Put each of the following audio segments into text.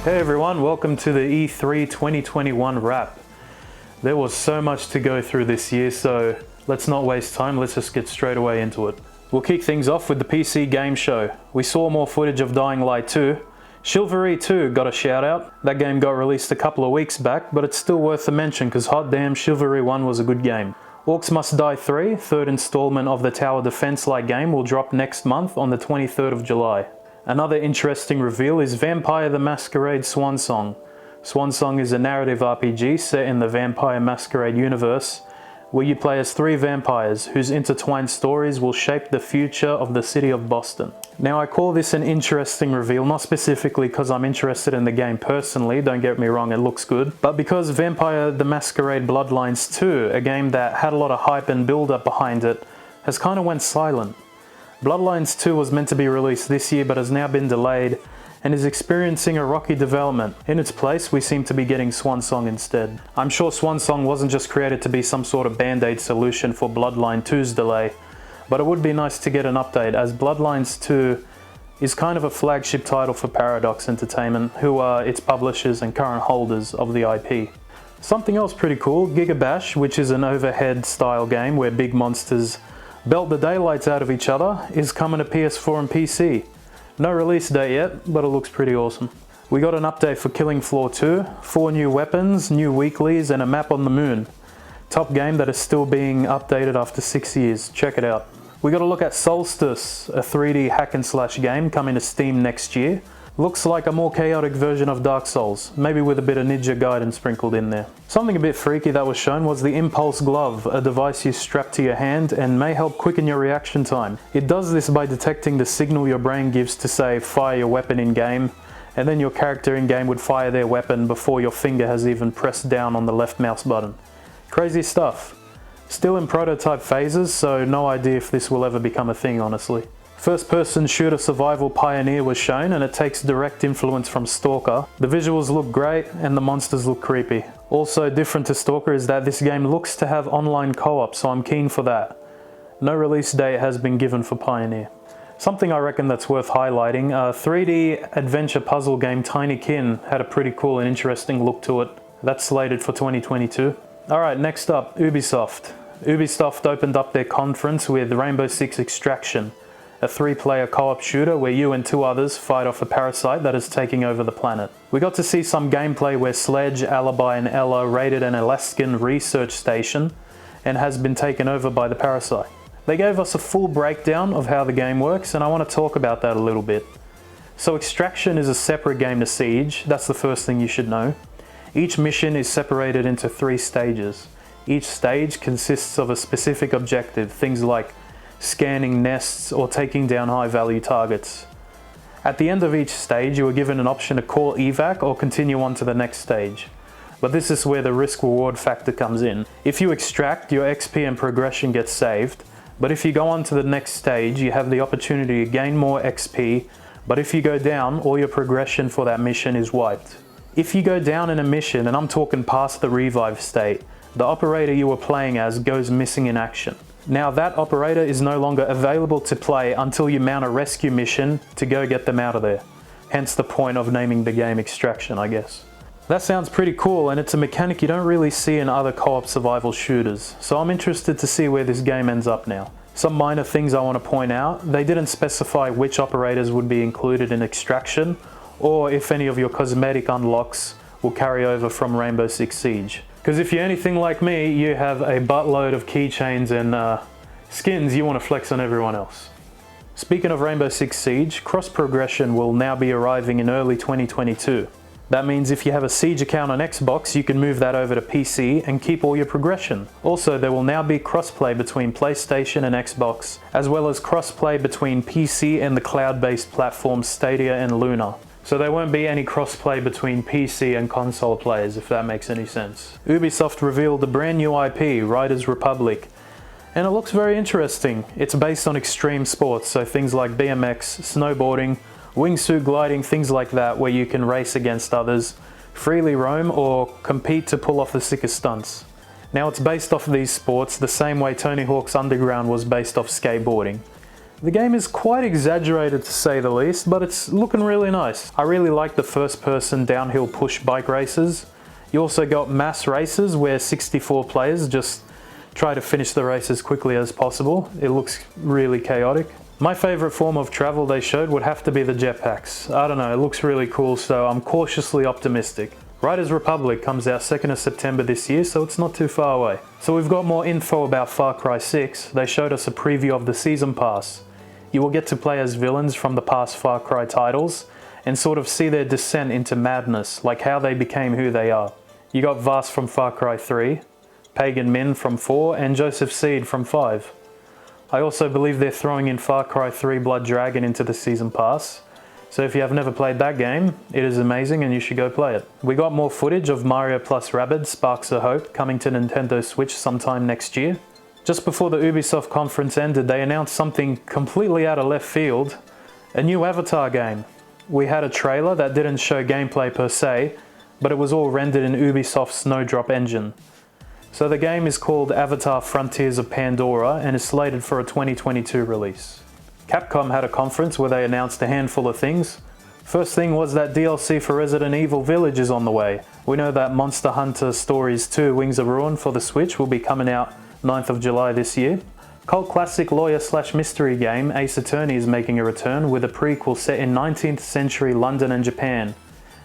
Hey everyone, welcome to the E3 2021 wrap. There was so much to go through this year, so let's not waste time, let's just get straight away into it. We'll kick things off with the PC game show. We saw more footage of Dying Light 2. Chivalry 2 got a shout out. That game got released a couple of weeks back, but it's still worth a mention because hot damn, Chivalry 1 was a good game. Orcs Must Die 3, third installment of the tower defense-like game, will drop next month on the 23rd of July. Another interesting reveal is Vampire the Masquerade Swansong. Swansong is a narrative RPG set in the Vampire Masquerade universe, where you play as 3 vampires whose intertwined stories will shape the future of the city of Boston. Now I call this an interesting reveal, not specifically because I'm interested in the game personally, don't get me wrong, it looks good, but because Vampire the Masquerade Bloodlines 2, a game that had a lot of hype and build-up behind it, has kind of went silent. Bloodlines 2 was meant to be released this year but has now been delayed and is experiencing a rocky development. In its place, we seem to be getting Swansong instead. I'm sure Swansong wasn't just created to be some sort of band-aid solution for Bloodline 2's delay, but it would be nice to get an update as Bloodlines 2 is kind of a flagship title for Paradox Entertainment, who are its publishers and current holders of the IP. Something else pretty cool, Gigabash, which is an overhead style game where big monsters belt the daylights out of each other, is coming to PS4 and PC. No release date yet, but it looks pretty awesome. We got an update for Killing Floor 2, 4 new weapons, new weeklies, and a map on the moon. Top game that is still being updated after 6 years, check it out. We got a look at Solstice, a 3D hack and slash game coming to Steam next year. Looks like a more chaotic version of Dark Souls, maybe with a bit of Ninja Gaiden sprinkled in there. Something a bit freaky that was shown was the Impulse Glove, a device you strap to your hand and may help quicken your reaction time. It does this by detecting the signal your brain gives to say fire your weapon in game, and then your character in game would fire their weapon before your finger has even pressed down on the left mouse button. Crazy stuff. Still in prototype phases, so no idea if this will ever become a thing, honestly. First-person shooter survival Pioneer was shown, and it takes direct influence from Stalker. The visuals look great and the monsters look creepy. Also different to Stalker is that this game looks to have online co-op, so I'm keen for that. No release date has been given for Pioneer. Something I reckon that's worth highlighting, 3D adventure puzzle game Tinykin had a pretty cool and interesting look to it. That's slated for 2022. Alright, next up, Ubisoft. Ubisoft opened up their conference with Rainbow Six Extraction, a 3-player co-op shooter where you and 2 others fight off a parasite that is taking over the planet. We got to see some gameplay where Sledge, Alibi and Ella raided an Alaskan research station and has been taken over by the parasite. They gave us a full breakdown of how the game works and I want to talk about that a little bit. So Extraction is a separate game to Siege, that's the first thing you should know. Each mission is separated into 3 stages. Each stage consists of a specific objective, things like scanning nests or taking down high-value targets. At the end of each stage, you are given an option to call evac or continue on to the next stage. But this is where the risk-reward factor comes in. If you extract, your XP and progression gets saved, but if you go on to the next stage, you have the opportunity to gain more XP, but if you go down, all your progression for that mission is wiped. If you go down in a mission, and I'm talking past the revive state, the operator you were playing as goes missing in action. Now that operator is no longer available to play until you mount a rescue mission to go get them out of there. Hence the point of naming the game Extraction, I guess. That sounds pretty cool and it's a mechanic you don't really see in other co-op survival shooters, so I'm interested to see where this game ends up now. Some minor things I want to point out, they didn't specify which operators would be included in Extraction, or if any of your cosmetic unlocks will carry over from Rainbow Six Siege. Because if you're anything like me, you have a buttload of keychains and skins you want to flex on everyone else. Speaking of Rainbow Six Siege, cross-progression will now be arriving in early 2022. That means if you have a Siege account on Xbox, you can move that over to PC and keep all your progression. Also, there will now be crossplay between PlayStation and Xbox, as well as crossplay between PC and the cloud-based platforms Stadia and Luna. So there won't be any crossplay between PC and console players, if that makes any sense. Ubisoft revealed a brand new IP, Riders Republic, and it looks very interesting. It's based on extreme sports, so things like BMX, snowboarding, wingsuit gliding, things like that, where you can race against others, freely roam, or compete to pull off the sickest stunts. Now it's based off of these sports the same way Tony Hawk's Underground was based off skateboarding. The game is quite exaggerated to say the least, but it's looking really nice. I really like the first-person downhill push bike races. You also got mass races where 64 players just try to finish the race as quickly as possible. It looks really chaotic. My favorite form of travel they showed would have to be the jetpacks. I don't know, it looks really cool, so I'm cautiously optimistic. Riders Republic comes out 2nd of September this year, so it's not too far away. So we've got more info about Far Cry 6. They showed us a preview of the Season Pass. You will get to play as villains from the past Far Cry titles and sort of see their descent into madness, like how they became who they are. You got Vaas from Far Cry 3, Pagan Min from 4, and Joseph Seed from 5. I also believe they're throwing in Far Cry 3 Blood Dragon into the Season Pass. So if you have never played that game, it is amazing and you should go play it. We got more footage of Mario plus Rabbids Sparks of Hope coming to Nintendo Switch sometime next year. Just before the Ubisoft conference ended, they announced something completely out of left field, a new Avatar game. We had a trailer that didn't show gameplay per se, but it was all rendered in Ubisoft's Snowdrop engine. So the game is called Avatar Frontiers of Pandora and is slated for a 2022 release. Capcom had a conference where they announced a handful of things. First thing was that DLC for Resident Evil Village is on the way. We know that Monster Hunter Stories 2 Wings of Ruin for the Switch will be coming out 9th of July this year. Cult classic lawyer/mystery game Ace Attorney is making a return with a prequel set in 19th century London and Japan.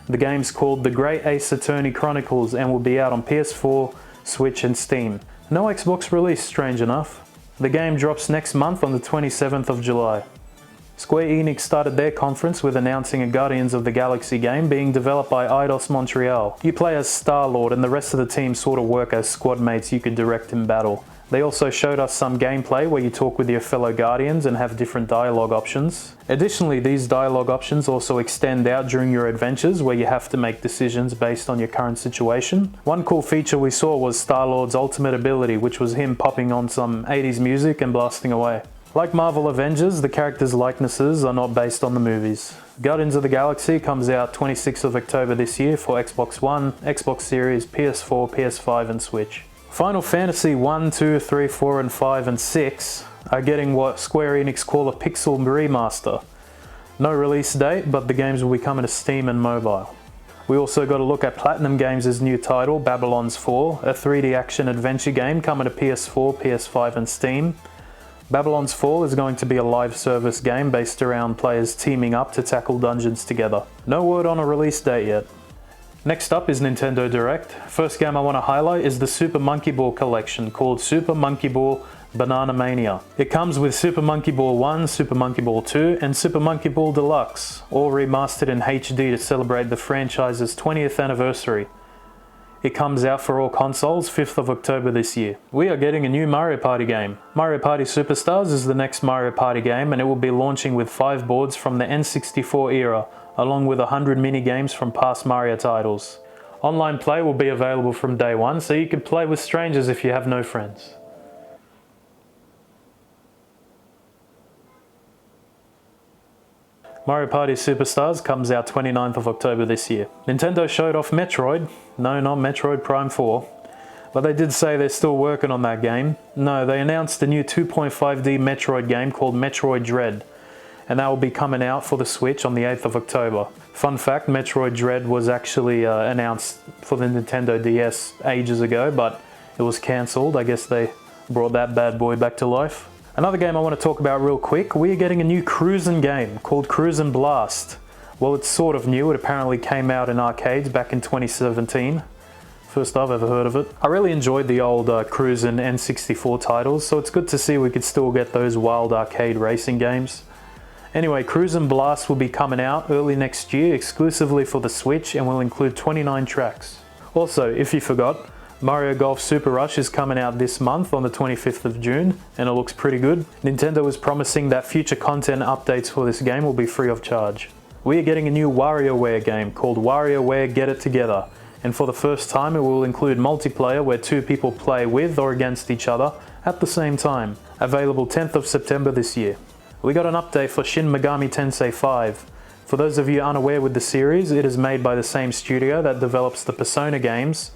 The game's called The Great Ace Attorney Chronicles and will be out on PS4, Switch and Steam. No Xbox release, strange enough. The game drops next month on the 27th of July. Square Enix started their conference with announcing a Guardians of the Galaxy game being developed by Eidos Montreal. You play as Star-Lord and the rest of the team sort of work as squad mates you could direct in battle. They also showed us some gameplay where you talk with your fellow Guardians and have different dialogue options. Additionally, these dialogue options also extend out during your adventures where you have to make decisions based on your current situation. One cool feature we saw was Star-Lord's ultimate ability, which was him popping on some 80s music and blasting away. Like Marvel Avengers, the characters' likenesses are not based on the movies. Guardians of the Galaxy comes out 26th of October this year for Xbox One, Xbox Series, PS4, PS5 and Switch. Final Fantasy 1, 2, 3, 4 and 5 and 6 are getting what Square Enix call a pixel remaster. No release date, but the games will be coming to Steam and mobile. We also got a look at Platinum Games' new title, Babylon's Fall, a 3D action adventure game coming to PS4, PS5 and Steam. Babylon's Fall is going to be a live service game based around players teaming up to tackle dungeons together. No word on a release date yet. Next up is Nintendo Direct. First game I want to highlight is the Super Monkey Ball collection called Super Monkey Ball Banana Mania. It comes with Super Monkey Ball 1, Super Monkey Ball 2 and Super Monkey Ball Deluxe, all remastered in HD to celebrate the franchise's 20th anniversary. It comes out for all consoles 5th of October this year. We are getting a new Mario Party game. Mario Party Superstars is the next Mario Party game and it will be launching with 5 boards from the N64 era, along with 100 mini-games from past Mario titles. Online play will be available from day one, so you can play with strangers if you have no friends. Mario Party Superstars comes out 29th of October this year. Nintendo showed off Metroid. No, not Metroid Prime 4. But they did say they're still working on that game. No, they announced a new 2.5D Metroid game called Metroid Dread, and that will be coming out for the Switch on the 8th of October. Fun fact, Metroid Dread was actually announced for the Nintendo DS ages ago, but it was cancelled. I guess they brought that bad boy back to life. Another game I want to talk about real quick, we are getting a new cruising game called Cruisin' Blast. Well, it's sort of new, it apparently came out in arcades back in 2017. First I've ever heard of it. I really enjoyed the old Cruisin' N64 titles, so it's good to see we could still get those wild arcade racing games. Anyway, Cruisin' Blast will be coming out early next year exclusively for the Switch and will include 29 tracks. Also, if you forgot, Mario Golf Super Rush is coming out this month on the 25th of June and it looks pretty good. Nintendo is promising that future content updates for this game will be free of charge. We are getting a new WarioWare game called WarioWare Get It Together, and for the first time it will include multiplayer where 2 people play with or against each other at the same time. Available 10th of September this year. We got an update for Shin Megami Tensei 5. For those of you unaware with the series, it is made by the same studio that develops the Persona games,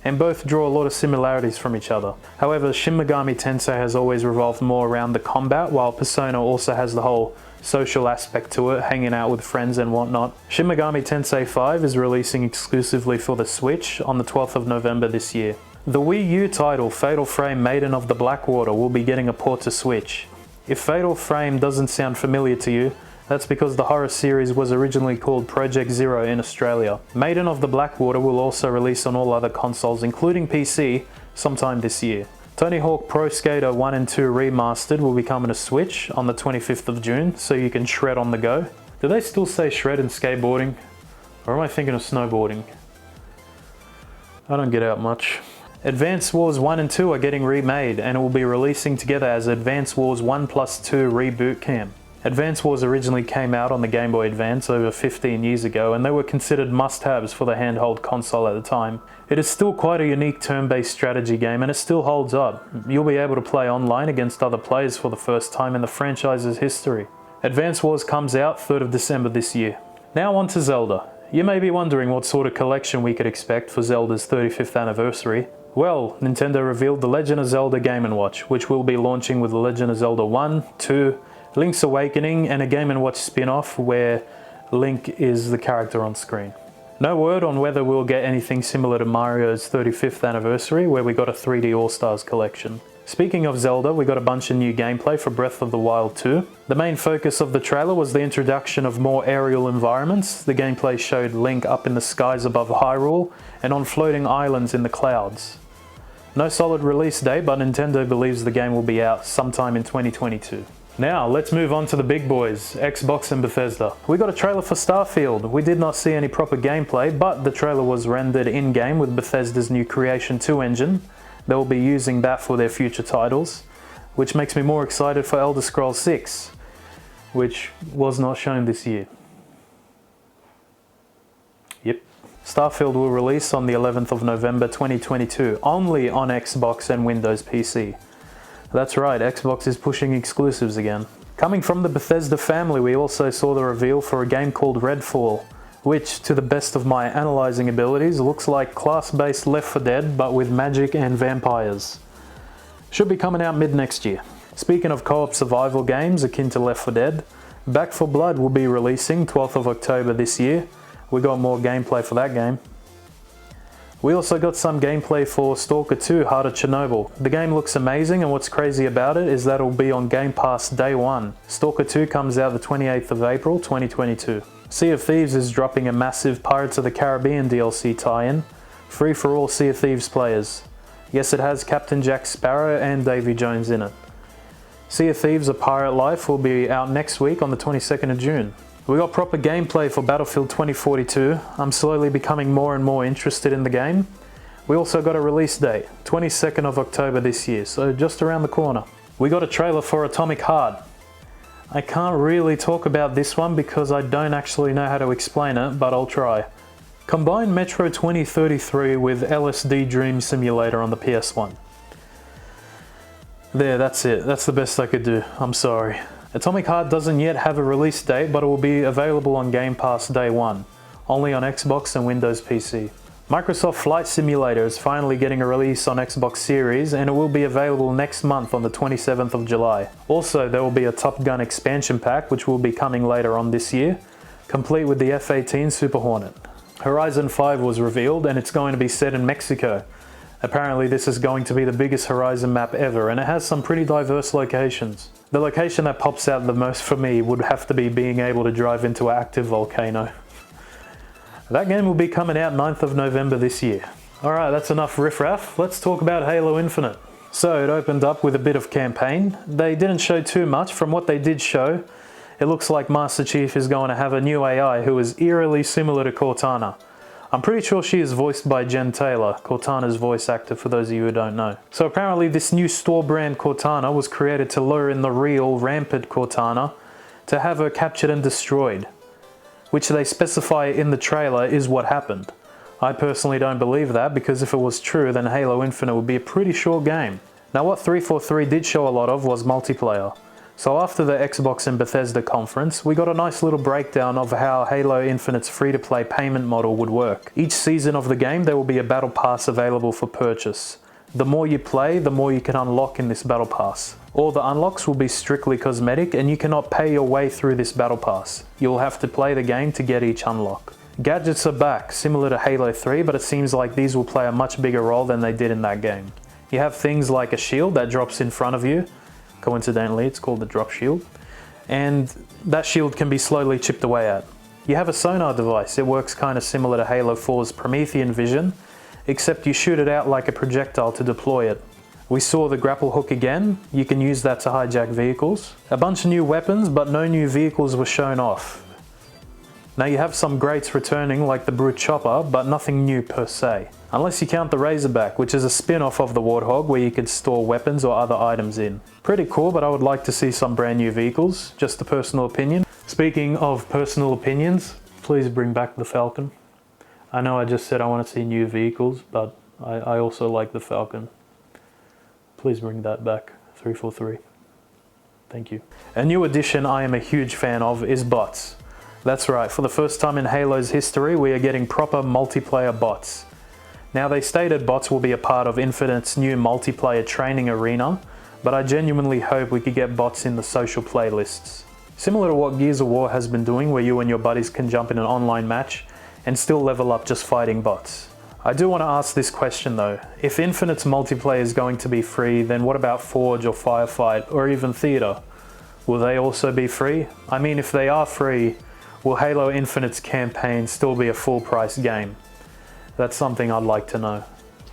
and both draw a lot of similarities from each other. However, Shin Megami Tensei has always revolved more around the combat, while Persona also has the whole social aspect to it, hanging out with friends and whatnot. Shin Megami Tensei 5 is releasing exclusively for the Switch on the 12th of November this year. The Wii U title Fatal Frame Maiden of the Blackwater will be getting a port to Switch. If Fatal Frame doesn't sound familiar to you, that's because the horror series was originally called Project Zero in Australia. Maiden of the Blackwater will also release on all other consoles, including PC, sometime this year. Tony Hawk Pro Skater 1 and 2 Remastered will be coming to Switch on the 25th of June, so you can shred on the go. Do they still say shred in skateboarding? Or am I thinking of snowboarding? I don't get out much. Advance Wars 1 and 2 are getting remade, and it will be releasing together as Advance Wars 1+2 Reboot Camp. Advance Wars originally came out on the Game Boy Advance over 15 years ago, and they were considered must-haves for the handheld console at the time. It is still quite a unique turn-based strategy game, and it still holds up. You'll be able to play online against other players for the first time in the franchise's history. Advance Wars comes out 3rd of December this year. Now on to Zelda. You may be wondering what sort of collection we could expect for Zelda's 35th anniversary. Well, Nintendo revealed The Legend of Zelda Game & Watch, which will be launching with The Legend of Zelda 1, 2, Link's Awakening, and a Game & Watch spin-off where Link is the character on screen. No word on whether we'll get anything similar to Mario's 35th anniversary, where we got a 3D All-Stars collection. Speaking of Zelda, we got a bunch of new gameplay for Breath of the Wild 2. The main focus of the trailer was the introduction of more aerial environments. The gameplay showed Link up in the skies above Hyrule and on floating islands in the clouds. No solid release date, but Nintendo believes the game will be out sometime in 2022. Now, let's move on to the big boys, Xbox and Bethesda. We got a trailer for Starfield. We did not see any proper gameplay, but the trailer was rendered in-game with Bethesda's new Creation 2 engine. They will be using that for their future titles, which makes me more excited for Elder Scrolls 6, which was not shown this year. Yep. Starfield will release on the 11th of November 2022, only on Xbox and Windows PC. That's right, Xbox is pushing exclusives again. Coming from the Bethesda family, we also saw the reveal for a game called Redfall, which, to the best of my analyzing abilities, looks like class-based Left 4 Dead, but with magic and vampires. Should be coming out mid-next year. Speaking of co-op survival games akin to Left 4 Dead, Back 4 Blood will be releasing 12th of October this year. We got more gameplay for that game. We also got some gameplay for Stalker 2 Heart of Chernobyl. The game looks amazing, and what's crazy about it is that it'll be on Game Pass day one. Stalker 2 comes out the 28th of April 2022. Sea of Thieves is dropping a massive Pirates of the Caribbean DLC tie-in, free for all Sea of Thieves players. Yes, it has Captain Jack Sparrow and Davy Jones in it. Sea of Thieves A Pirate Life will be out next week on the 22nd of June. We got proper gameplay for Battlefield 2042. I'm slowly becoming more and more interested in the game. We also got a release date, 22nd of October this year, so just around the corner. We got a trailer for Atomic Heart. I can't really talk about this one because I don't actually know how to explain it, but I'll try. Combine Metro 2033 with LSD Dream Simulator on the PS1. There, that's it. That's the best I could do. I'm sorry. Atomic Heart doesn't yet have a release date, but it will be available on Game Pass day one, only on Xbox and Windows PC. Microsoft Flight Simulator is finally getting a release on Xbox Series, and it will be available next month on the 27th of July. Also, there will be a Top Gun expansion pack, which will be coming later on this year, complete with the F-18 Super Hornet. Horizon 5 was revealed, and it's going to be set in Mexico. Apparently this is going to be the biggest Horizon map ever, and it has some pretty diverse locations. The location that pops out the most for me would have to be being able to drive into an active volcano. That game will be coming out 9th of November this year. Alright, that's enough riffraff. Let's talk about Halo Infinite. So it opened up with a bit of campaign. They didn't show too much. From what they did show, it looks like Master Chief is going to have a new AI who is eerily similar to Cortana. I'm pretty sure she is voiced by Jen Taylor, Cortana's voice actor, for those of you who don't know. So apparently this new store brand Cortana was created to lure in the real, rampant Cortana to have her captured and destroyed, which they specify in the trailer is what happened. I personally don't believe that, because if it was true, then Halo Infinite would be a pretty short game. Now what 343 did show a lot of was multiplayer. So after the Xbox and Bethesda conference, we got a nice little breakdown of how Halo Infinite's free-to-play payment model would work. Each season of the game, there will be a battle pass available for purchase. The more you play, the more you can unlock in this battle pass. All the unlocks will be strictly cosmetic, and you cannot pay your way through this battle pass. You'll have to play the game to get each unlock. Gadgets are back, similar to Halo 3, but it seems like these will play a much bigger role than they did in that game. You have things like a shield that drops in front of you. Coincidentally, it's called the drop shield. And that shield can be slowly chipped away at. You have a sonar device. It works kind of similar to Halo 4's Promethean vision, except you shoot it out like a projectile to deploy it. We saw the grapple hook again. You can use that to hijack vehicles. A bunch of new weapons, but no new vehicles were shown off. Now you have some greats returning like the Brute Chopper, but nothing new per se. Unless you count the Razorback, which is a spin-off of the Warthog where you could store weapons or other items in. Pretty cool, but I would like to see some brand new vehicles, just a personal opinion. Speaking of personal opinions, please bring back the Falcon. I know I just said I want to see new vehicles, but I also like the Falcon. Please bring that back, 343. Thank you. A new addition I am a huge fan of is bots. That's right, for the first time in Halo's history, we are getting proper multiplayer bots. Now they stated bots will be a part of Infinite's new multiplayer training arena, but I genuinely hope we could get bots in the social playlists. Similar to what Gears of War has been doing, where you and your buddies can jump in an online match and still level up just fighting bots. I do want to ask this question though. If Infinite's multiplayer is going to be free, then what about Forge or Firefight or even Theater? Will they also be free? I mean, if they are free, will Halo Infinite's campaign still be a full price game? That's something I'd like to know.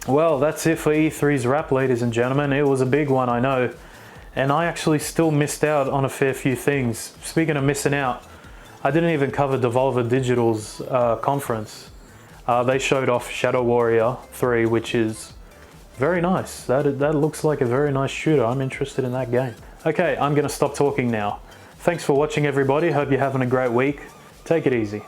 Well, that's it for E3's wrap, ladies and gentlemen. It was a big one, I know. And I actually still missed out on a fair few things. Speaking of missing out, I didn't even cover Devolver Digital's conference. They showed off Shadow Warrior 3, which is very nice. That looks like a very nice shooter. I'm interested in that game. Okay, I'm gonna stop talking now. Thanks for watching, everybody. Hope you're having a great week. Take it easy.